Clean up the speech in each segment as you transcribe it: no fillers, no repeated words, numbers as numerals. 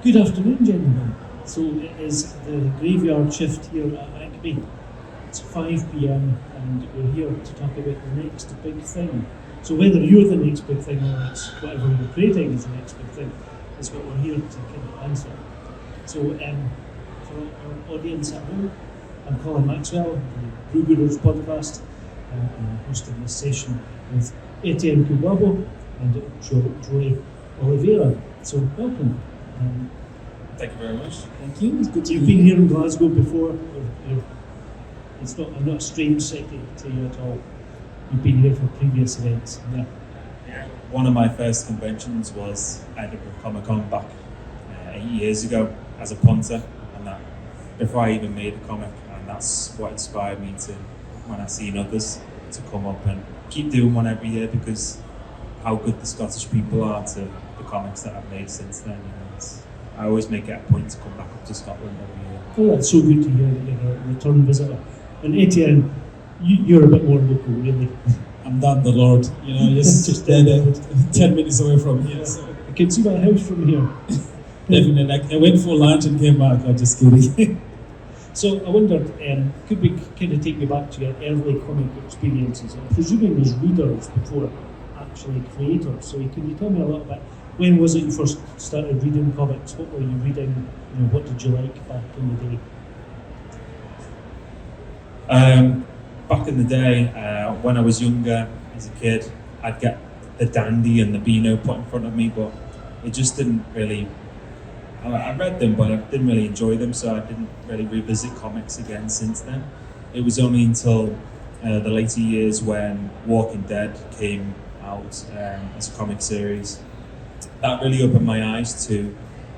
Good afternoon, gentlemen. So it is the graveyard shift here at Acme. It's 5 p.m. and we're here to talk about the next big thing. So whether you're the next big thing or it's whatever you're creating is the next big thing, is what we're here to kind of answer. So for our audience at home, I'm Colin Maxwell, the Brew Gurus podcast, and I'm hosting this session with Etienne Kubwabo and Joey Oliveira. So welcome. Thank you very much. Thank you. It's good. You've been here in Glasgow before. It's not. I'm not a strange city to you at all. You've been here for previous events. Yeah. One of my first conventions was Edinburgh Comic Con back 8 years ago as a punter, and that before I even made a comic, and that's what inspired me to, when I seen others, to come up and keep doing one every year because how good the Scottish people are to the comics that I've made since then. I always make it a point to come back up to Scotland every year. Oh, that's so good to hear that you're a return visitor. And Etienne, you're a bit more local, really. I'm down the Lord, just there, 10 minutes away from here. So. I can see my house from here. Definitely. I went for lunch and came back. I'm just kidding. So I wondered, could we kind of take me back to your early comic experiences? I'm presuming as readers before actually creators. So can you tell me a little bit? When was it you first started reading comics? What were you reading? What did you like back in the day? Back in the day, when I was younger, as a kid, I'd get the Dandy and the Beano put in front of me, but it just didn't really... I read them, but I didn't really enjoy them, so I didn't really revisit comics again since then. It was only until the later years when Walking Dead came out as a comic series. That really opened my eyes to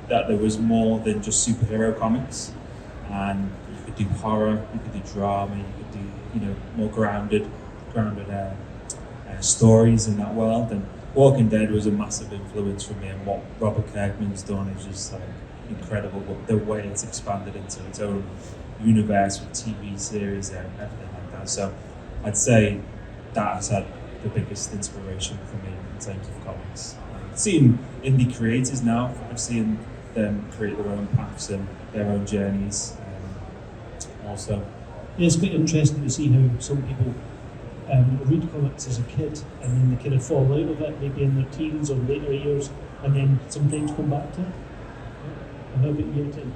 that there was more than just superhero comics, and you could do horror, you could do drama, you could do more grounded stories in that world. And Walking Dead was a massive influence for me, and what Robert Kirkman's done is just like incredible. The way it's expanded into its own universe with TV series and everything like that. So I'd say that has had the biggest inspiration for me in terms of comics. Seeing indie creators now, I've seen them create their own paths and their own journeys also. Yeah, it's quite interesting to see how some people read comics as a kid and then they kind of fall out of it, maybe in their teens or later years, and then sometimes come back to it. And how about you, Tim?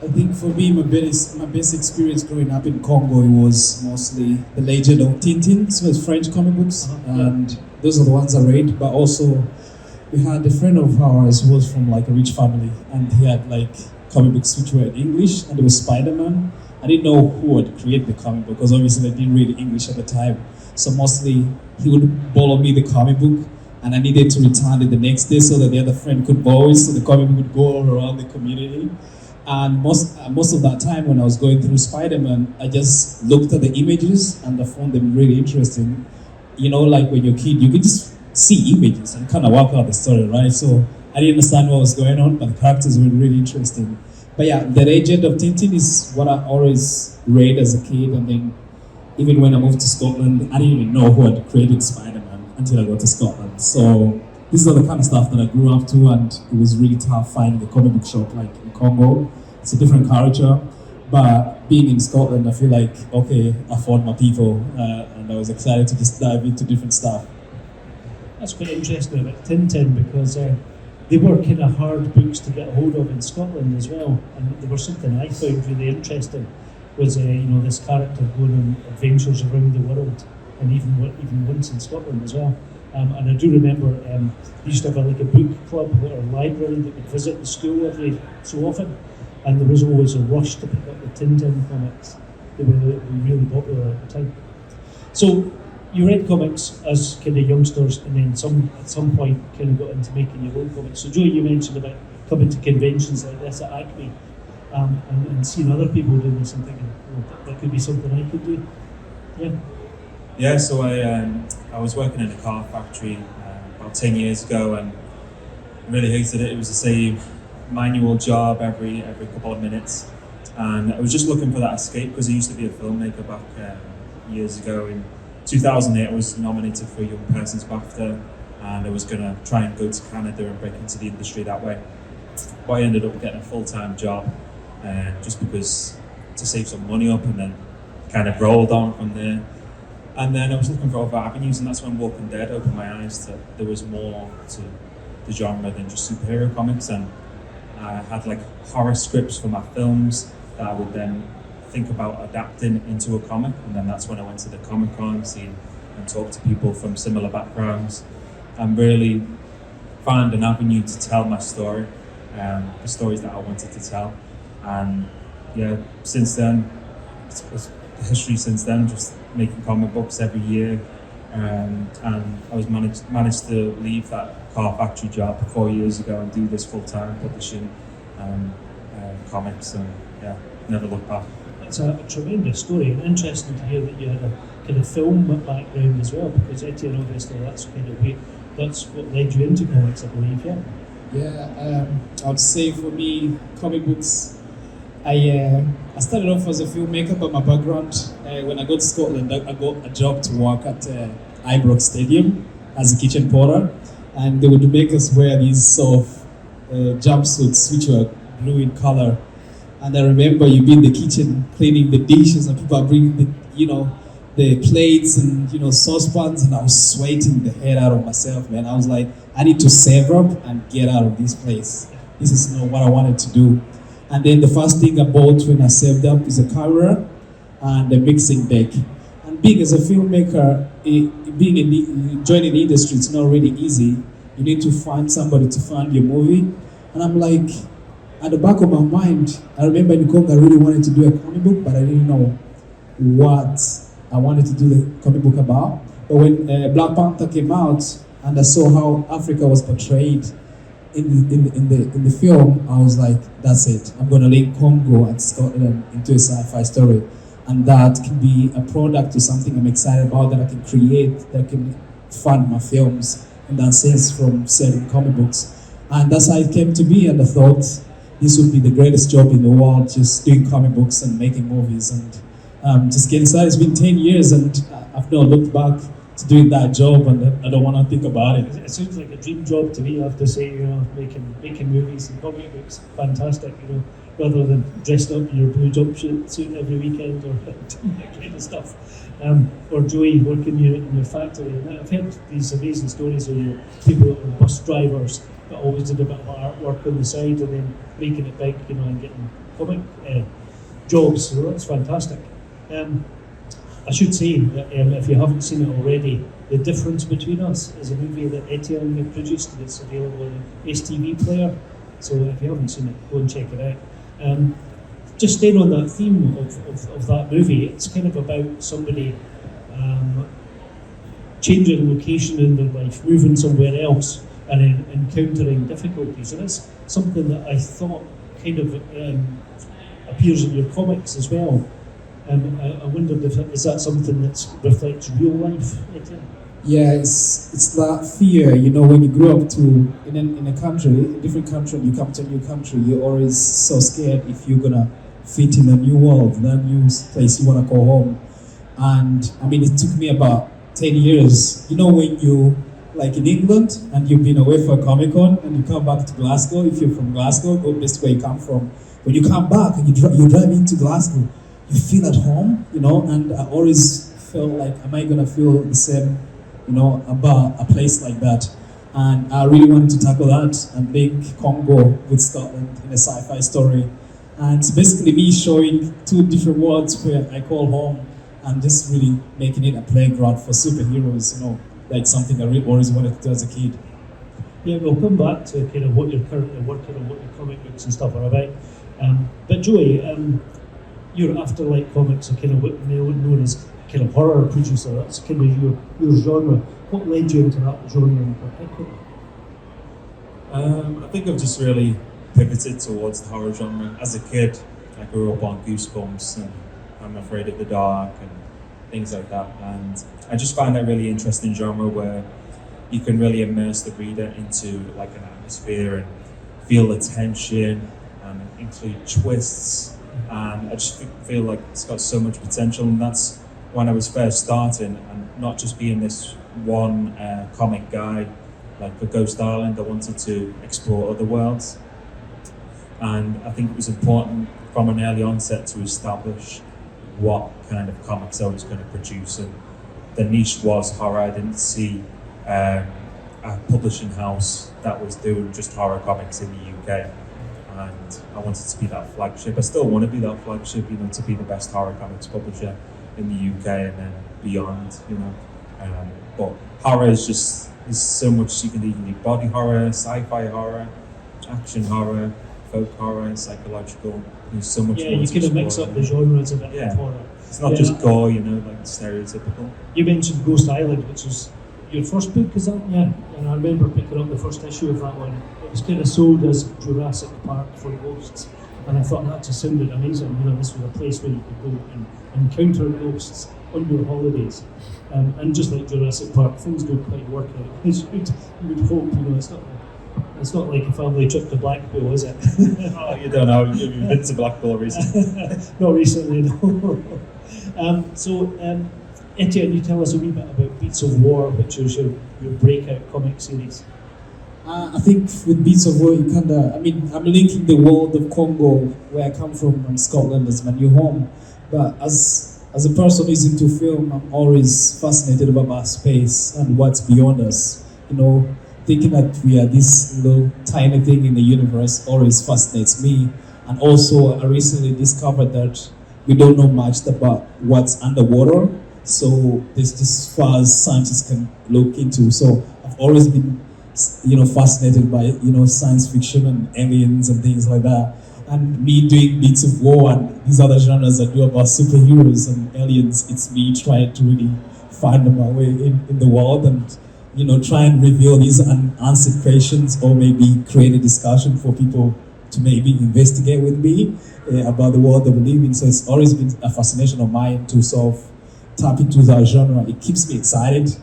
I think for me, my best experience growing up in Congo was mostly The Legend of Tintin. So it's French comic books, and those are the ones I read, but also we had a friend of ours who was from like a rich family, and he had like comic books which were in English, and there was Spider-Man. I didn't know who would create the comic book because obviously I didn't read English at the time. So mostly he would borrow me the comic book, and I needed to return it the next day so that the other friend could borrow it, so the comic book would go all around the community. And most of that time when I was going through Spider-Man, I just looked at the images and I found them really interesting. Like when you're a kid, you could just see images and kind of work out the story, right? So I didn't understand what was going on, but the characters were really interesting. But yeah, The Legend of Tintin is what I always read as a kid, and then even when I moved to Scotland, I didn't even know who had created Spider-Man until I got to Scotland. So this is the kind of stuff that I grew up to, and it was really tough finding a comic book shop like in Congo. It's a different culture, but being in Scotland, I feel like, okay, I found my people, and I was excited to just dive into different stuff. That's quite interesting about Tintin because they were kind of hard books to get a hold of in Scotland as well, and there was something I found really interesting was this character going on adventures around the world, and even once in Scotland as well. And I do remember they used to have a book club or a library that would visit the school every so often, and there was always a rush to pick up the Tintin comics. They were really popular at the time. So you read comics as kind of youngsters, and then at some point kind of got into making your own comics. So Joey, you mentioned about coming to conventions like this at Acme, and seeing other people doing this and thinking, that could be something I could do. Yeah. Yeah, so I was working in a car factory about 10 years ago, and really hated it. It was the same manual job every couple of minutes, and I was just looking for that escape because I used to be a filmmaker back years ago. In 2008, I was nominated for a Young Person's BAFTA, and I was going to try and go to Canada and break into the industry that way. but I ended up getting a full-time job just because to save some money up, and then kind of rolled on from there. And then I was looking for other avenues, and that's when Walking Dead opened my eyes that there was more to the genre than just superhero comics. And I had like horror scripts for my films that I would then think about adapting into a comic, and then that's when I went to the Comic Con, and talked to people from similar backgrounds, and really find an avenue to tell my story, the stories that I wanted to tell. And yeah, since then, it's the history since then, just making comic books every year. And I was managed to leave that car factory job 4 years ago and do this full-time publishing comics, and yeah, never looked back. It's a tremendous story, and interesting to hear that you had a kind of film background as well, because Etienne, obviously that's what led you into comics, I believe, yeah? Yeah, I would say for me, comic books, I started off as a filmmaker, but my background, when I got to Scotland, I got a job to work at Ibrox Stadium as a kitchen porter, and they would make us wear these sort of jumpsuits which were blue in color. And I remember you be in the kitchen cleaning the dishes, and people are bringing the plates and saucepans, and I was sweating the head out of myself, man. I was like, I need to save up and get out of this place. This is not what I wanted to do. And then the first thing I bought when I saved up is a camera and a mixing deck. And being as a filmmaker, joining the industry, it's not really easy. You need to find somebody to fund your movie. And I'm like, at the back of my mind, I remember in Congo I really wanted to do a comic book, but I didn't know what I wanted to do the comic book about. But when Black Panther came out and I saw how Africa was portrayed in the film, I was like, that's it. I'm going to link Congo and Scotland into a sci-fi story. And that can be a product to something I'm excited about, that I can create, that can fund my films, in that sense, from selling comic books. And that's how it came to be, and I thought this would be the greatest job in the world, just doing comic books and making movies. And just getting started. It's been 10 years and I've not looked back to doing that job, and I don't want to think about it. It sounds like a dream job to me, I have to say, making movies and comic books, fantastic, rather than dressed up in your blue jumpsuit every weekend or that kind of stuff. Or Joey working in your factory. And I've heard these amazing stories of people that were bus drivers that always did a bit of artwork on the side and then making it big, and getting comic jobs. So that's fantastic. I should say that if you haven't seen it already, The Difference Between Us is a movie that Etienne produced, and it's available on the STV player. So if you haven't seen it, go and check it out. Just staying on that theme of that movie, it's kind of about somebody changing location in their life, moving somewhere else, and encountering difficulties. And it's something that I thought kind of appears in your comics as well. I wondered if is that something that reflects real life, Etienne? Yeah, it's that fear. When you grow up in a country, a different country, and you come to a new country, you're always so scared if you're gonna fit in a new world, that new place you wanna call home. And I mean, it took me about 10 years. When you like in England and you've been away for a Comic Con and you come back to Glasgow, if you're from Glasgow, go based where you come from. When you come back and you drive into Glasgow, you feel at home, and I always felt like, am I gonna feel the same, about a place like that? And I really wanted to tackle that and make Congo with Scotland in a sci-fi story. And it's basically me showing two different worlds where I call home, and just really making it a playground for superheroes, like something I really always wanted to do as a kid. Yeah, we'll come back to kind of what you're currently working on, what your comic books and stuff are about. But Joey, your Afterlight Comics are kind of what known as kind of horror producer. That's kind of your genre. What led you into that genre in particular? I think I've just really pivoted towards the horror genre. As a kid, I grew up on Goosebumps and I'm Afraid of the Dark and things like that. And I just find that really interesting genre where you can really immerse the reader into like an atmosphere and feel the tension and include twists. And I just feel like it's got so much potential, and that's when I was first starting, and not just being this one comic guy like for Ghost Island. I wanted to explore other worlds, and I think it was important from an early onset to establish what kind of comics I was going to produce, and the niche was horror. I didn't see a publishing house that was doing just horror comics in the UK, and I wanted to be that flagship. I still want to be that flagship, you know, to be the best horror comics publisher in the UK and then beyond, you know. But horror is so much. You can even do body horror, sci-fi horror, action horror, folk horror, psychological. There's so much. Yeah, more you to kind of mix explore. up the genres a bit Yeah. of horror. It's not Yeah. just gore, you know, like stereotypical. You mentioned Ghost Island, which was your first book, is that? Yeah. And I remember picking up the first issue of that one. It was kind of sold as Jurassic Park for ghosts, and I thought that just sounded amazing. You know, this was a place where you could go and encounter ghosts on your holidays. And just like Jurassic Park, things don't quite work out as you would hope. You know, it's not like a family trip to Blackpool, is it? Oh, you don't know. You've been to Blackpool recently. Not recently, no. Etienne, you tell us a wee bit about Beats of War, which is your breakout comic series. I think with Beats of War, I'm linking the world of Congo, where I come from Scotland, as my new home. But as a person who's into film, I'm always fascinated about space and what's beyond us. You know, thinking that we are this little tiny thing in the universe always fascinates me. And also, I recently discovered that we don't know much about what's underwater. So there's just far as scientists can look into. So I've always been, fascinated by, science fiction and aliens and things like that. And me doing Beats of War and these other genres that do about superheroes and aliens, it's me trying to really find my way in the world and, try and reveal these unanswered questions, or maybe create a discussion for people to maybe investigate with me about the world that we live in. So it's always been a fascination of mine to sort of tap into that genre. It keeps me excited,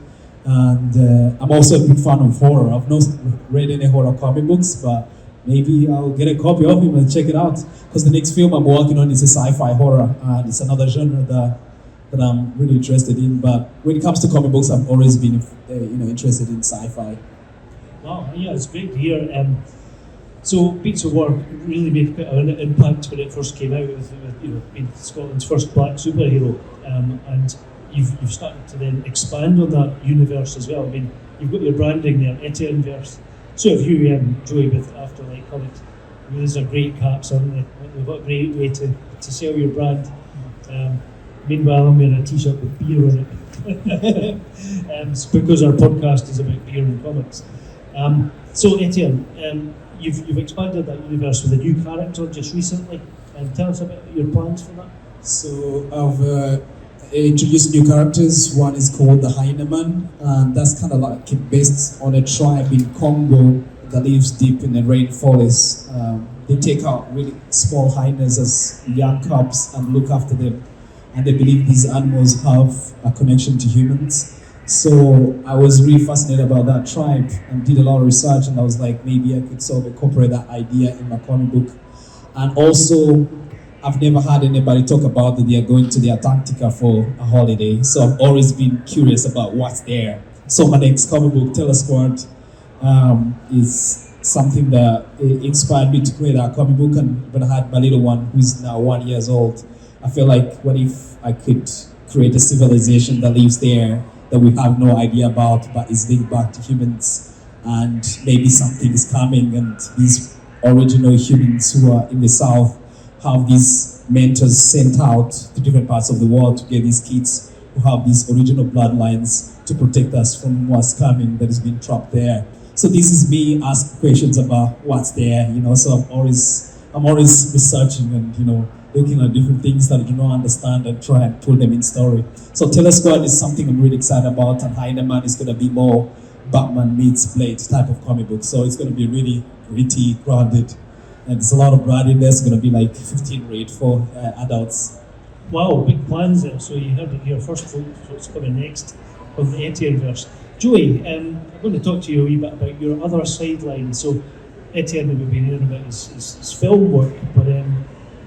and I'm also a big fan of horror. I've not read any horror comic books, but maybe I'll get a copy of him and check it out, because the next film I'm working on is a sci-fi horror, and it's another genre that I'm really interested in. But when it comes to comic books, I've always been interested in sci-fi. Wow, yeah, it's great to hear. So Beats of War really made quite an impact when it first came out, with being Scotland's first black superhero, and you've started to then expand on that universe as well. I mean, you've got your branding there, Etienne verse. So have you, Joey, with Afterlife Comics. I mean, these are great caps, aren't they? They've got a great way to sell your brand. Meanwhile, I'm wearing a t-shirt with beer on it. It's because our podcast is about beer and comics. So Etienne, you've expanded that universe with a new character just recently. Tell us about your plans for that. So I've introduced new characters. One is called the Heineman, and that's kind of like based on a tribe in Congo that lives deep in the rainforest. They take out really small hyenas as young cubs and look after them, and they believe these animals have a connection to humans. So I was really fascinated about that tribe and did a lot of research, and I was like, maybe I could sort of incorporate that idea in my comic book. And also, I've never had anybody talk about that they are going to the Antarctica for a holiday, so I've always been curious about what's there. So my next comic book, Telesquad, is something that inspired me to create a comic book. And when I had my little one, who's now 1 year old, I feel like, what if I could create a civilization that lives there that we have no idea about, but is linked back to humans, and maybe something is coming, and these original humans who are in the south have these mentors sent out to different parts of the world to get these kids who have these original bloodlines to protect us from what's coming that is being trapped there. So this is me asking questions about what's there, so I'm always researching and, looking at different things that I do not understand and try and pull them in story. So Telesquad is something I'm really excited about, and Heineman is going to be more Batman meets Blade type of comic book. So it's going to be really gritty, grounded, and there's a lot of blood in there. It's going to be like 15 rate for adults. Wow, big plans there. So you heard it here first, folks. What's coming next from the Etienne verse. Joey, I'm going to talk to you a wee bit about your other sideline. So Etienne, we've been hearing about his film work, but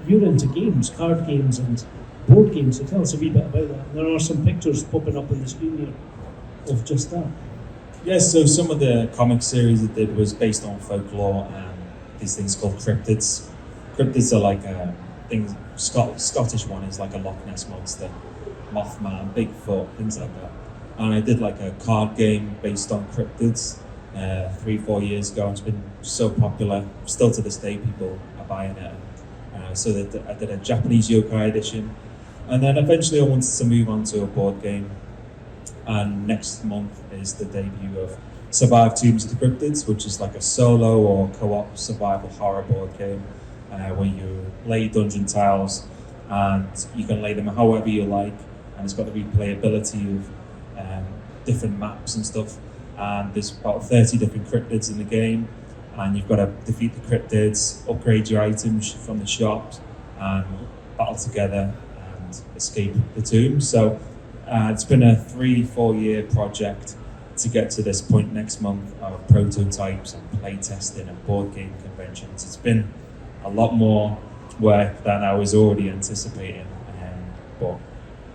you're into games, card games and board games. So tell us a wee bit about that. There are some pictures popping up on the screen here of just that. Yes, so some of the comic series I did was based on folklore and these things called cryptids. cryptids are like things. Scottish one is like a Loch Ness monster, Mothman, Bigfoot, things like that. And I did like a card game based on cryptids 3-4 years ago. It's been so popular. Still to this day, people are buying it. So that I did a Japanese yokai edition, and then eventually I wanted to move on to a board game. And next month is the debut of Survive Tombs of the Cryptids, which is like a solo or co-op survival horror board game where you lay dungeon tiles and you can lay them however you like, and it's got the replayability of different maps and stuff. And there's about 30 different cryptids in the game, and you've got to defeat the cryptids, upgrade your items from the shops, and battle together and escape the tombs. So it's been a 3-4 year project to get to this point next month of prototypes and play testing and board game conventions. It's been a lot more work than I was already anticipating, but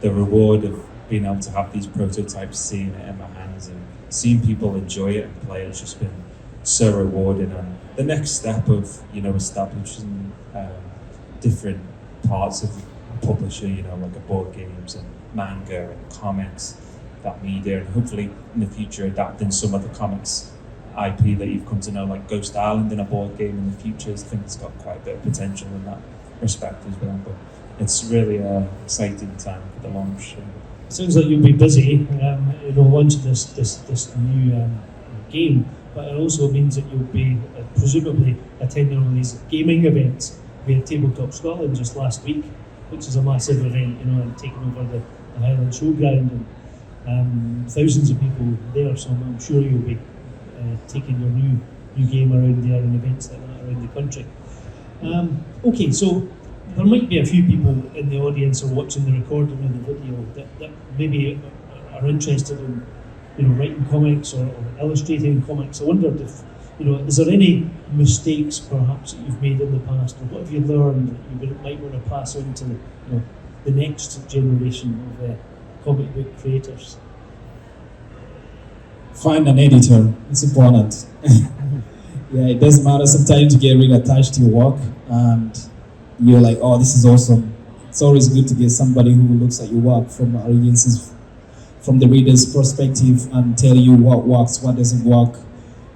the reward of being able to have these prototypes, seeing it in my hands and seeing people enjoy it and play, it's just been so rewarding. And the next step of establishing different parts of a publisher, like a board games and manga and comics, that media, and hopefully in the future adapting some of the comics IP that you've come to know, like Ghost Island in a board game in the future. I think it's got quite a bit of potential in that respect as well. But it's really an exciting time for the launch. Sounds like you'll be busy, launching this new game, but it also means that you'll be presumably attending all these gaming events. We had Tabletop Scotland just last week, which is a massive event, and taking over the Highland Showground, and thousands of people there. So I'm sure you'll be taking your new game around there and events like that around the country. Okay, so there might be a few people in the audience or watching the recording of the video that maybe are interested in writing comics or illustrating comics. I wondered if is there any mistakes perhaps that you've made in the past, or what have you learned that you might want to pass on to the next generation of comic book creators? Find an editor. It's important. Yeah, it doesn't matter. Sometimes you get really attached to your work and you're like, oh, this is awesome. It's always good to get somebody who looks at your work from audiences, from the reader's perspective, and tell you what works, what doesn't work.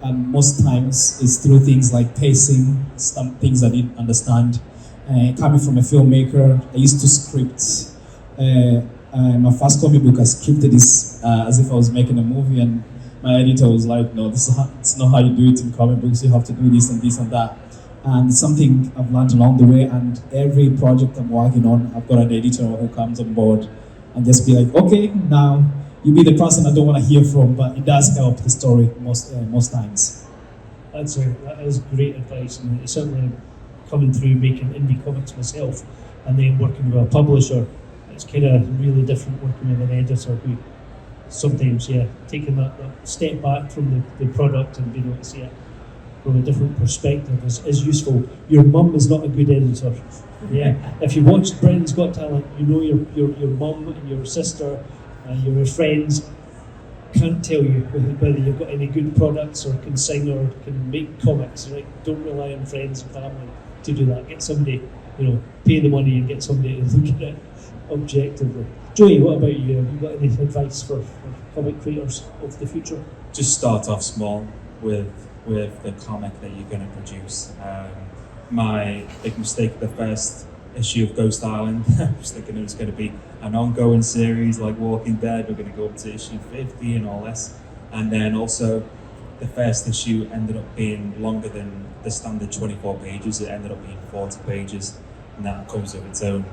And most times it's through things like pacing, some things I didn't understand. Coming from a filmmaker, I used to script. My first comic book, I scripted this as if I was making a movie, and my editor was like, no, it's not how you do it in comic books. You have to do this and that. And something I've learned along the way, and every project I'm working on, I've got an editor who comes on board and just be like, okay, now you be the person I don't want to hear from, but it does help the story most times. That is great advice, and it's certainly coming through making indie comics myself and then working with a publisher. It's kind of really different working with an editor who sometimes, taking that step back from the product and being able to see it from a different perspective is useful. Your mum is not a good editor. Yeah, if you watched Britain's Got Talent, your mum and your sister and your friends can't tell you whether you've got any good products or can sing or can make comics. Right? Don't rely on friends and family to do that. Get somebody, pay the money and get somebody to look at it objectively. Joey, what about you? Have you got any advice for comic creators of the future? Just start off small with the comic that you're going to produce. My big mistake, the first issue of Ghost Island, I was thinking it was going to be an ongoing series like Walking Dead. We're going to go up to issue 50 and all this. And then also the first issue ended up being longer than the standard 24 pages. It ended up being 40 pages. And that comes with its own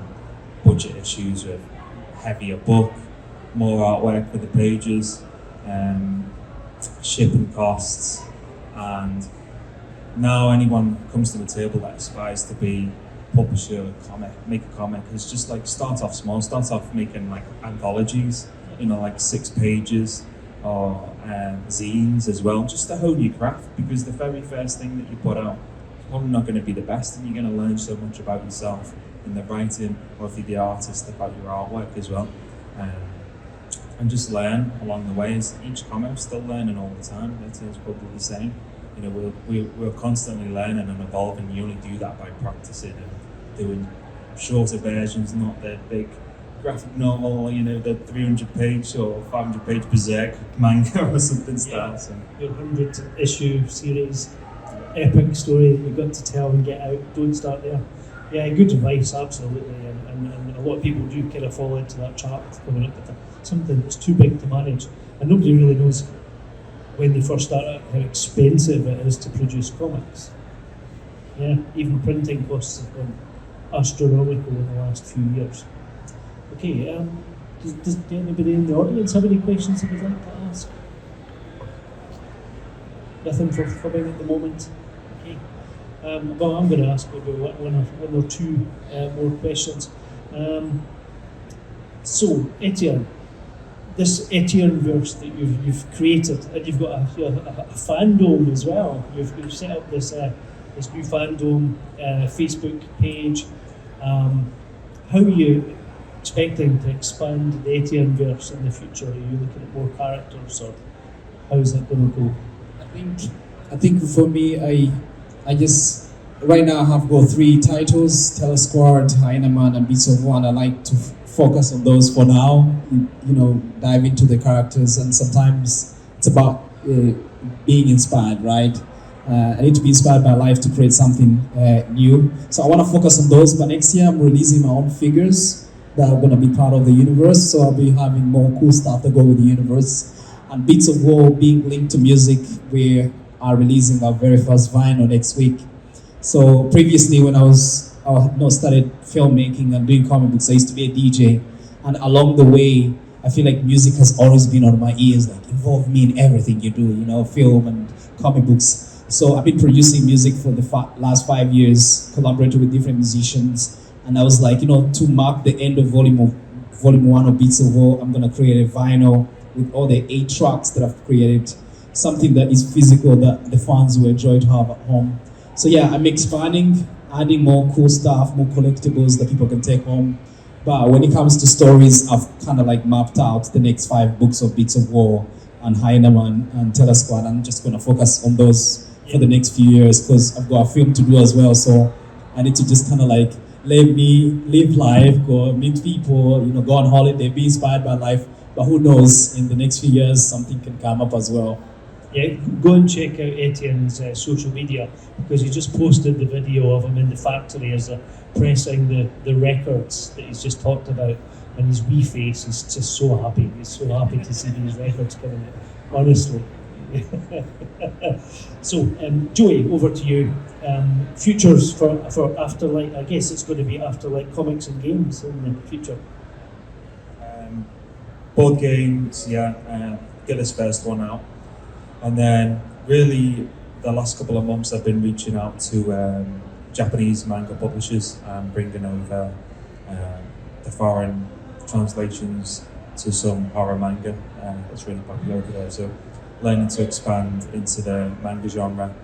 budget issues with heavier book, more artwork for the pages, shipping costs. And now anyone who comes to the table that aspires to be a publisher, make a comic, is just like start off small, start off making like anthologies, like 6 pages, or zines as well, just to hone your craft, because the very first thing that you put out is probably not going to be the best, and you're going to learn so much about yourself in the writing, or if you're the artist, about your artwork as well. And just learn along the way. As each comic, I'm still learning all the time. That is probably the same. you know, we're constantly learning and evolving. You only do that by practicing and doing shorter versions, not the big graphic novel, you know, the 300-page or 500-page berserk manga or something style. So. Your 100-issue series, epic story that you've got to tell and get out. Don't start there. Yeah, good advice, absolutely. And a lot of people do kind of fall into that trap of coming up with something that's too big to manage. And nobody really knows when they first start out how expensive it is to produce comics. Yeah, even printing costs have gone astronomical in the last few years. Okay, does anybody in the audience have any questions that you'd like to ask? Nothing forthcoming at the moment? Okay. Well, I'm going to ask maybe one or two more questions. So, Etienne, this Etienne verse that you've created, and you've got a fandom as well. You've set up this new fandom Facebook page. How are you expecting to expand the Etienne verse in the future? Are you looking at more characters, or how's that going to go? I think for me, I just right now I have got 3 titles: Terror Squad, Heineman, and Beats of One. I like to focus on those for now. You know, dive into the characters, and sometimes it's about being inspired, right? I need to be inspired by life to create something new. So I want to focus on those. But next year I'm releasing my own figures that are going to be part of the universe. So I'll be having more cool stuff that go with the universe. And Beats of War being linked to music, we are releasing our very first vinyl next week. So previously when I started filmmaking and doing comic books, I used to be a DJ. And along the way, I feel like music has always been on my ears, like involve me in everything you do, you know, film and comic books. So I've been producing music for the last 5 years, collaborated with different musicians. And I was like, you know, to mark the end of volume 1 of Beats of War, I'm gonna create a vinyl with all the 8 tracks that I've created, something that is physical that the fans will enjoy to have at home. So yeah, I'm expanding, adding more cool stuff, more collectibles that people can take home. But when it comes to stories, I've kind of like mapped out the next 5 books of Beats of War and Heineman and Terror Squad. I'm just gonna focus on those for the next few years because I've got a film to do as well. So I need to just kind of like let me live life, go meet people, you know, go on holiday, be inspired by life. But who knows, in the next few years, something can come up as well. Yeah, go and check out Etienne's social media, because he just posted the video of him in the factory as pressing the records that he's just talked about, and his wee face is just so happy. He's so happy to see these records coming out, honestly. So, Joey, over to you. Futures for Afterlight. I guess it's going to be Afterlight Comics and Games in the future. Board games, yeah, get this first one out. And then really the last couple of months I've been reaching out to Japanese manga publishers and bringing over the foreign translations to some horror manga that's really popular over there. So learning to expand into the manga genre.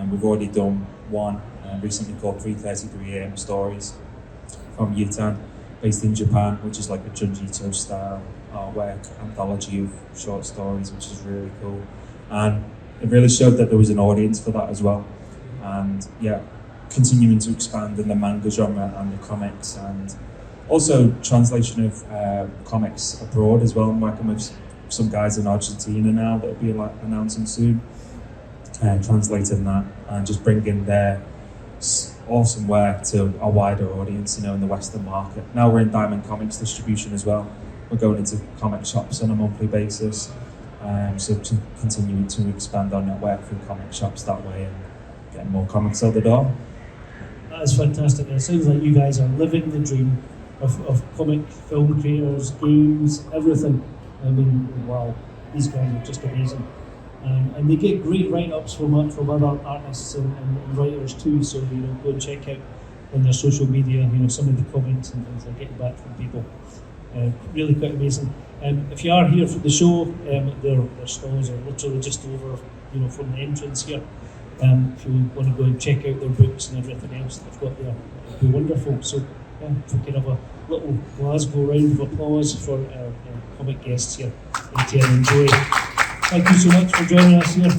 We've already done one recently called 3:33 AM Stories from Yutan, based in Japan, which is like a Junji Ito style artwork anthology of short stories, which is really cool. And it really showed that there was an audience for that as well. And yeah, continuing to expand in the manga genre and the comics, and also translation of comics abroad as well. I'm working with some guys in Argentina now that will be announcing soon, translating that and just bringing their awesome work to a wider audience, you know, in the Western market. Now we're in Diamond Comics distribution as well. We're going into comic shops on a monthly basis. So to continue to expand our network through comic shops that way and getting more comics out the door. That is fantastic. It sounds like you guys are living the dream of comic film creators, games, everything. I mean, wow, these guys are just amazing. And they get great write-ups from other artists and writers too, so, you know, go and check out on their social media, you know, some of the comments and things they're getting back from people. Really quite amazing. If you are here for the show, their stalls are literally just over, you know, from the entrance here. If you want to go and check out their books and everything else that they've got there, it'd be wonderful. So, yeah, if we can have a little Glasgow round of applause for our comic guests here, Etienne and Joey. Thank you so much for joining us here.